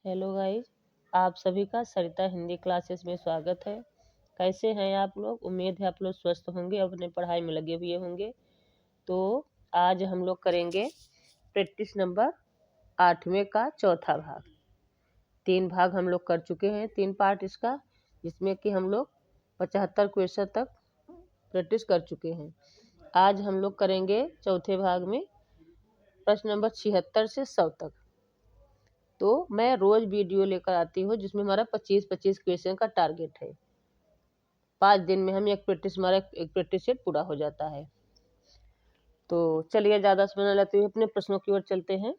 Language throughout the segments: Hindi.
हेलो गाइस, आप सभी का सरिता हिंदी क्लासेस में स्वागत है। कैसे हैं आप लोग? उम्मीद है आप लोग स्वस्थ होंगे, अपने पढ़ाई में लगे हुए होंगे। तो आज हम लोग करेंगे प्रैक्टिस नंबर 8वें का चौथा भाग। 3 भाग हम लोग कर चुके हैं, 3 पार्ट इसका, जिसमें कि हम लोग 75 क्वेश्चन तक प्रैक्टिस कर चुके हैं। आज हम लोग करेंगे चौथे भाग में प्रश्न नंबर 76 से 100 तक। तो मैं रोज वीडियो लेकर आती हूँ, जिसमें हमारा 25-25 क्वेश्चन का टारगेट है। 5 दिन में हम हमारा एक प्रैक्टिस सेट पूरा हो जाता है। तो चलिए ज़्यादा समय न लेते हुए अपने प्रश्नों की ओर चलते हैं।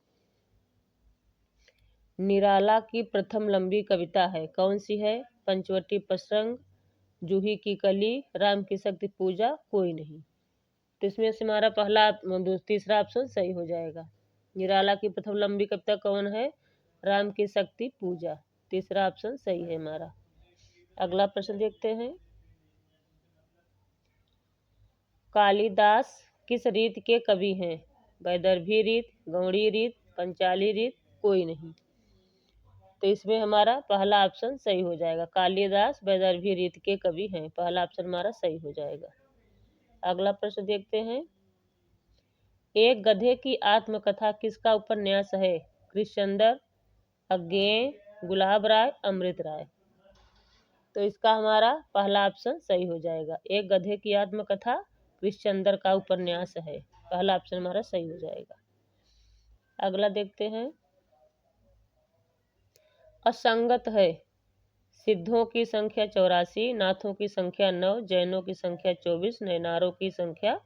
निराला की प्रथम लंबी कविता है, कौन सी है? पंचवटी प्रसंग, जूही की कली, राम की शक्ति पूजा, कोई नहीं। तो इसमें से हमारा तीसरा ऑप्शन सही हो जाएगा। निराला की प्रथम लंबी कविता कौन है? राम की शक्ति पूजा। तीसरा ऑप्शन सही है हमारा। अगला प्रश्न देखते हैं। कालिदास किस रीत के कवि हैं? वैदर्भी रीत, गौड़ी रीत, पंचाली रीत, कोई नहीं। तो इसमें हमारा पहला ऑप्शन सही हो जाएगा। कालिदास वैदर्भी रीत के कवि हैं, पहला ऑप्शन हमारा सही हो जाएगा। अगला प्रश्न देखते हैं। एक गधे की आत्मकथा किसका उपन्यास है? कृष्णचंद्र, अज्ञेय, गुलाब राय, अमृत राय। तो इसका हमारा पहला ऑप्शन सही हो जाएगा। एक गधे की आत्मकथा कृष्णचंद्र का उपन्यास है, पहला ऑप्शन हमारा सही हो जाएगा। अगला देखते हैं। असंगत है। सिद्धों की संख्या 84, नाथों की संख्या 9, जैनों की संख्या 24, नैनारों की संख्या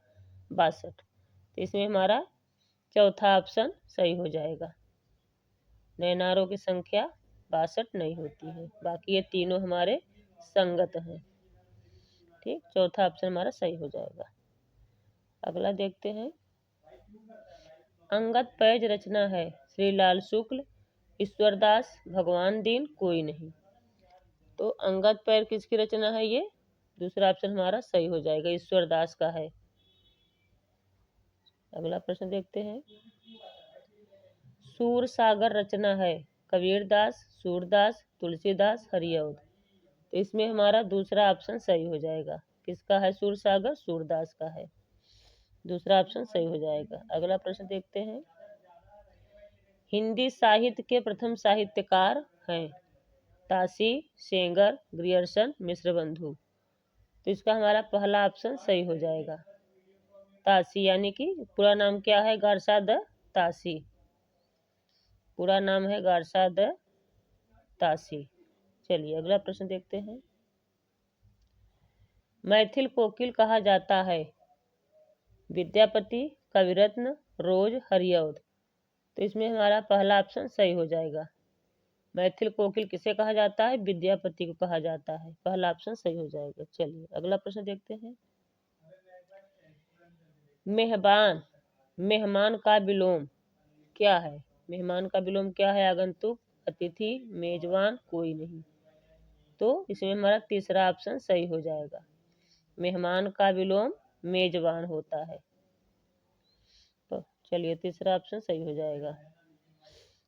62। तो इसमें हमारा चौथा ऑप्शन सही हो जाएगा। नैनारों की संख्या 62 नहीं होती है, बाकी ये तीनों हमारे संगत हैं। ठीक, चौथा ऑप्शन हमारा सही हो जाएगा। अगला देखते हैं। अंगद पैज रचना है, श्रीलाल शुक्ल, ईश्वरदास, भगवान दीन, कोई नहीं। तो अंगद पैर किसकी रचना है? ये दूसरा ऑप्शन हमारा सही हो जाएगा, ईश्वरदास का है। अगला प्रश्न देखते हैं। सूर सागर रचना है, कबीरदास, सूरदास, तुलसीदास, हरिऔध। तो इसमें हमारा दूसरा ऑप्शन सही हो जाएगा। किसका है सूर सागर? सूरदास का है, दूसरा ऑप्शन सही हो जाएगा। अगला प्रश्न देखते हैं। हिंदी साहित्य के प्रथम साहित्यकार हैं, ताशी, सेंगर, ग्रियर्सन, मिश्रबंधु। तो इसका हमारा पहला ऑप्शन सही हो जाएगा। ताशी, यानी कि पूरा नाम क्या है? गारसा द ताशी, पूरा नाम है गारसा द ताशी। चलिए अगला प्रश्न देखते हैं। मैथिल कोकिल कहा जाता है, विद्यापति, कविरत्न, रोज, हरिऔध। तो इसमें हमारा पहला ऑप्शन सही हो जाएगा। मैथिल कोकिल किसे कहा जाता है? विद्यापति को कहा जाता है, पहला ऑप्शन सही हो जाएगा। चलिए अगला प्रश्न देखते हैं। मेहमान, मेहमान का विलोम क्या है? मेहमान का विलोम क्या है? आगंतुक, अतिथि, मेजबान, कोई नहीं। तो इसमें हमारा तीसरा ऑप्शन सही हो जाएगा। मेहमान का विलोम मेजबान होता है। तो चलिए तीसरा ऑप्शन सही हो जाएगा।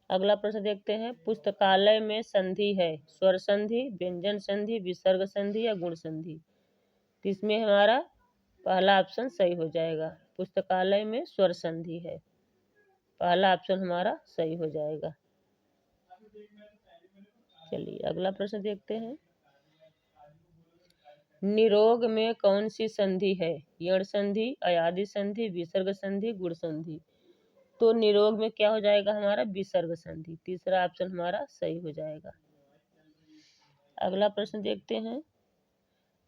अगला प्रश्न देखते हैं। पुस्तकालय में संधि है, स्वर संधि, व्यंजन संधि, विसर्ग संधि या गुण संधि। तो इसमें हमारा पहला ऑप्शन सही हो जाएगा। पुस्तकालय में स्वर संधि है, पहला ऑप्शन हमारा सही हो जाएगा। चलिए अगला प्रश्न देखते हैं। निरोग में कौन सी संधि है? यण संधि, अयादि संधि, विसर्ग संधि, गुण संधि। तो निरोग में क्या हो जाएगा हमारा? विसर्ग संधि, तीसरा ऑप्शन हमारा सही हो जाएगा। अगला प्रश्न देखते हैं।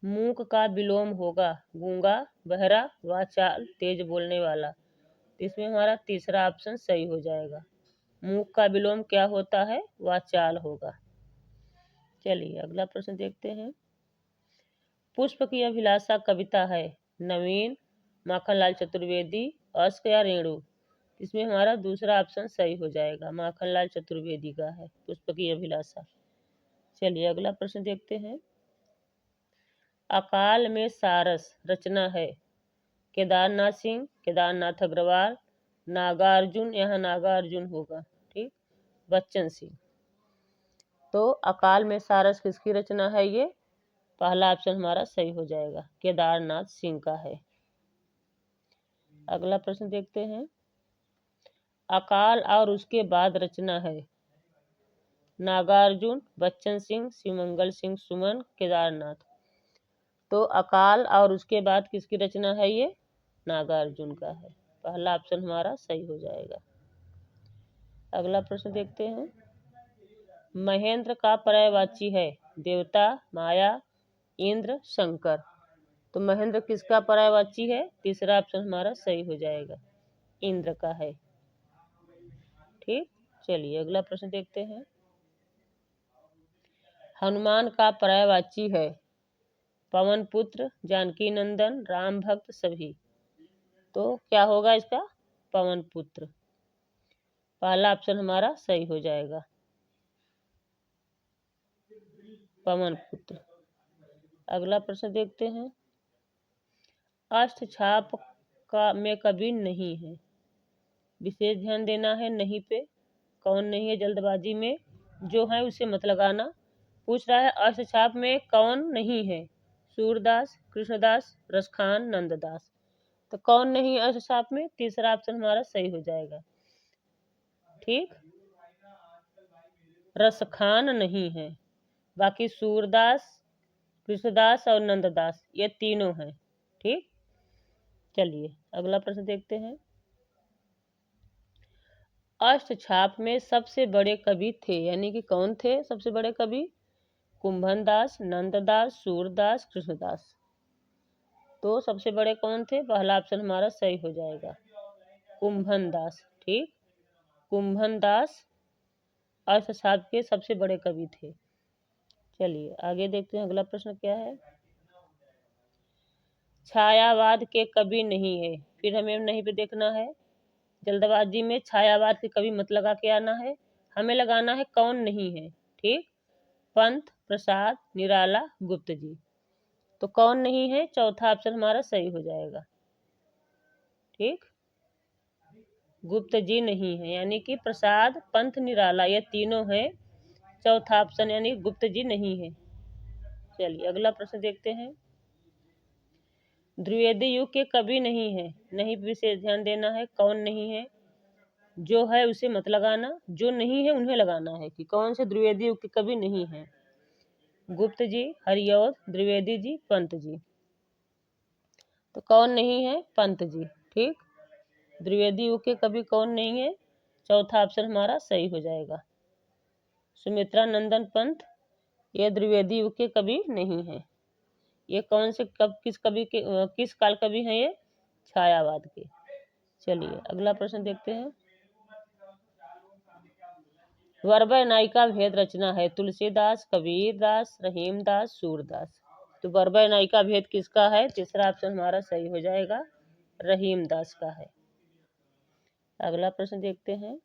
मूक का विलोम होगा, गूंगा, बहरा, वाचाल, तेज बोलने वाला। तो इसमें हमारा तीसरा ऑप्शन सही हो जाएगा। मूक का विलोम क्या होता है? वाचाल होगा। चलिए अगला प्रश्न देखते हैं। पुष्प की अभिलाषा कविता है, नवीन, माखनलाल चतुर्वेदी, अस्क या रेणु। इसमें हमारा दूसरा ऑप्शन सही हो जाएगा, माखनलाल चतुर्वेदी का है पुष्प की अभिलाषा। चलिए अगला प्रश्न देखते हैं। अकाल में सारस रचना है, केदारनाथ सिंह, केदारनाथ अग्रवाल, नागार्जुन, यहाँ नागार्जुन होगा, ठीक, बच्चन सिंह। तो अकाल में सारस किसकी रचना है ये? पहला ऑप्शन हमारा सही हो जाएगा, केदारनाथ सिंह का है। अगला प्रश्न देखते हैं। अकाल और उसके बाद रचना है नागार्जुन, बच्चन सिंह, शिवमंगल सिंह सुमन, केदारनाथ। तो अकाल और उसके बाद किसकी रचना है ये? नागार्जुन का है। पहला ऑप्शन हमारा सही हो जाएगा। अगला प्रश्न देखते हैं। महेंद्र का पर्यायवाची है देवता, माया, इंद्र, शंकर। तो महेंद्र किसका पर्यायवाची है? तीसरा ऑप्शन हमारा सही हो जाएगा, इंद्र का है। ठीक, चलिए अगला प्रश्न देखते हैं। हनुमान का पर्यायवाची है पवन पुत्र, जानकी नंदन, राम भक्त, सभी। तो क्या होगा इसका? पवन पुत्र। पहला ऑप्शन हमारा सही हो जाएगा, पवन पुत्र। अगला प्रश्न देखते हैं। अष्टछाप का में कभी नहीं है, विशेष ध्यान देना है नहीं पे। कौन नहीं है? जल्दबाजी में जो है उसे मत लगाना। पूछ रहा है अष्टछाप में कौन नहीं है? सूरदास, कृष्णदास, रसखान, नंददास। तो कौन नहीं है अष्टछाप में? तीसरा ऑप्शन हमारा सही हो जाएगा। ठीक, रसखान नहीं है, बाकी सूरदास, कृष्णदास और नंददास ये तीनों हैं। ठीक, चलिए अगला प्रश्न देखते हैं। अष्टछाप में सबसे बड़े कवि थे, यानी कि कौन थे सबसे बड़े कवि? कुंभनदास, नंददास, सूरदास, कृष्णदास। तो सबसे बड़े कौन थे? पहला ऑप्शन हमारा सही हो जाएगा, कुंभनदास। ठीक, कुंभनदास अष्टछाप के सबसे बड़े कवि थे। चलिए आगे देखते हैं अगला प्रश्न क्या है। छायावाद के कवि नहीं है, फिर हमें नहीं पे देखना है। जल्दबाजी में छायावाद के कवि मत लगा के आना है, हमें लगाना है कौन नहीं है। ठीक, पंत, प्रसाद, निराला, गुप्त जी। तो कौन नहीं है? चौथा ऑप्शन हमारा सही हो जाएगा। ठीक, गुप्त जी नहीं है, यानी कि प्रसाद, पंत, निराला ये तीनों हैं। चौथा ऑप्शन यानी गुप्त जी नहीं है। चलिए अगला प्रश्न देखते हैं। द्विवेदी युग के कवि नहीं है, नहीं विशेष ध्यान देना है। कौन नहीं है? जो है उसे मत लगाना, जो नहीं है उन्हें लगाना है कि कौन से द्विवेदी युग के कवि नहीं है। गुप्त जी, हरिऔध, द्विवेदी जी, पंत जी। तो कौन नहीं है? पंत जी। ठीक, द्विवेदी युग के कवि कौन नहीं है? चौथा ऑप्शन हमारा सही हो जाएगा, सुमित्रा नंदन पंत। ये द्विवेदी युग के कवि नहीं है। ये कौन से किस कवि के किस काल कवि हैं ये? छायावाद के। चलिए अगला प्रश्न देखते हैं। वरवय नायिका भेद रचना है तुलसीदास, कबीरदास, रहीमदास, सूरदास। तो वरवय नायिका भेद किसका है? तीसरा ऑप्शन हमारा सही हो जाएगा, रहीमदास का है। अगला प्रश्न देखते हैं।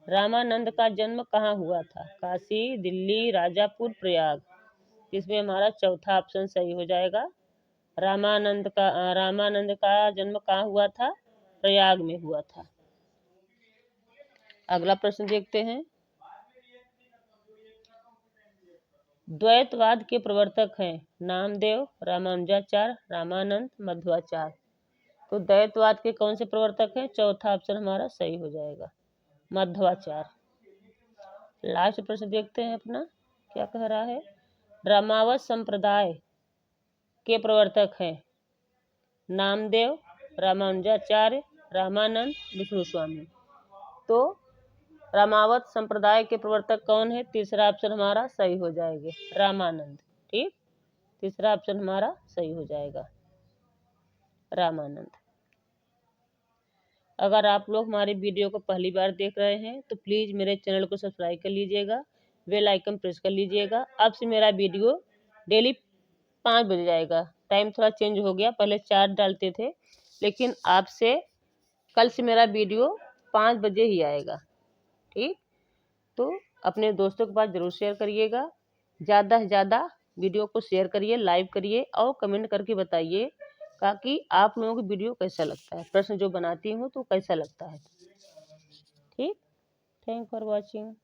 रामानंद का जन्म कहाँ हुआ था? काशी, दिल्ली, राजापुर, प्रयाग। इसमें हमारा चौथा ऑप्शन सही हो जाएगा। रामानंद का जन्म कहाँ हुआ था? प्रयाग में हुआ था। अगला प्रश्न देखते हैं। द्वैतवाद के प्रवर्तक हैं नामदेव, रामानुजाचार्य, रामानंद, मध्वाचार्य। तो द्वैतवाद के कौन से प्रवर्तक हैं? चौथा ऑप्शन हमारा सही हो जाएगा, मध्वाचार्य। लास्ट प्रश्न देखते हैं अपना क्या कह रहा है। रामावत संप्रदाय के प्रवर्तक हैं नामदेव, रामानुजाचार्य, रामानंद, विष्णु स्वामी। तो रामावत संप्रदाय के प्रवर्तक कौन है? तीसरा ऑप्शन हमारा सही हो जाएगा, रामानंद। ठीक, तीसरा ऑप्शन हमारा सही हो जाएगा, रामानंद। अगर आप लोग हमारे वीडियो को पहली बार देख रहे हैं तो प्लीज़ मेरे चैनल को सब्सक्राइब कर लीजिएगा, बेल आइकन प्रेस कर लीजिएगा। अब से मेरा वीडियो डेली 5 बजे जाएगा। टाइम थोड़ा चेंज हो गया, पहले 4 डालते थे, लेकिन आपसे कल से मेरा वीडियो 5 बजे ही आएगा। ठीक, तो अपने दोस्तों के पास ज़रूर शेयर करिएगा। ज़्यादा से ज़्यादा वीडियो को शेयर करिए, लाइव करिए और कमेंट करके बताइए ताकि आप लोगों को वीडियो कैसा लगता है, प्रश्न जो बनाती हूँ तो कैसा लगता है। ठीक, थैंक फॉर वॉचिंग।